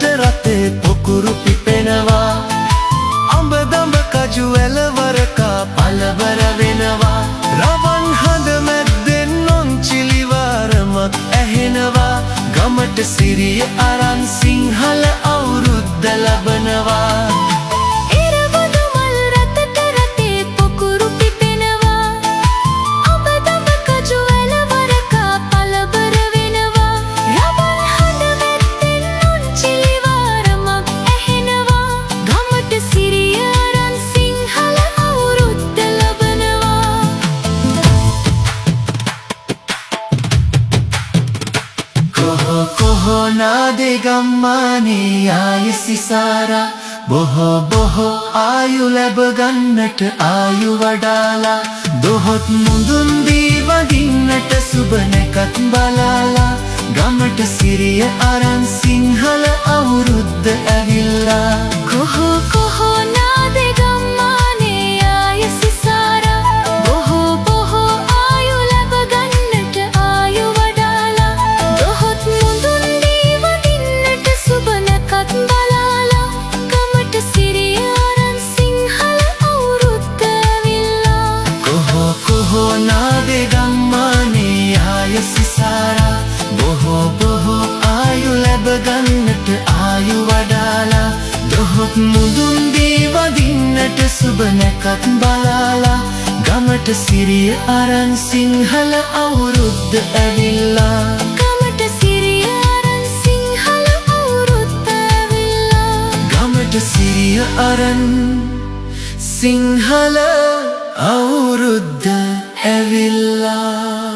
රට රටේ පොකුරු පිපෙනවා අඹ දඹ කජු එළවරකා පළවර වෙනවා රවන් හඳ මැද්දෙන් නොන්චිලිවාරමක් ඇහෙනවා ගමට සිරිය අරන් සිංහල අවුරුද්ද ලබනවා නාදේ ගම්මානේ ආය සිසාරා බොහෝ ආයු ලැබ ගන්නට ආයු වඩාලා දොහොත් මුඳුන් දී වදින්නට සුබ නැකත් බලාලා ගමට සිරිය අරන් සිංහල අවුරුද්ද ඇවිල්ලා කොහො නාදේ ගම්මානේ ආය සිසාරා බොහෝ ආයු ලැබ ගන්නට ආයු වඩාලා දොහොත් මුඳුන් නාදේ ගම්මානේ ආය සිසාරා බොහෝ ආයු ලැබ ගන්නට ආයු වඩාලා දොහොත් මුදුන් දී වදින්නට සුබ නැකත් බලාලා ගමට සිරිය අරන් සිංහල අවුරුද්ද ඇවිල්ලා ගමට සිරිය අරන් සිංහල අවුරුද්ද ඇවිල්ලා ගමට සිරිය අරන් සිංහල අවුරුද්ද ඇවිල්ලා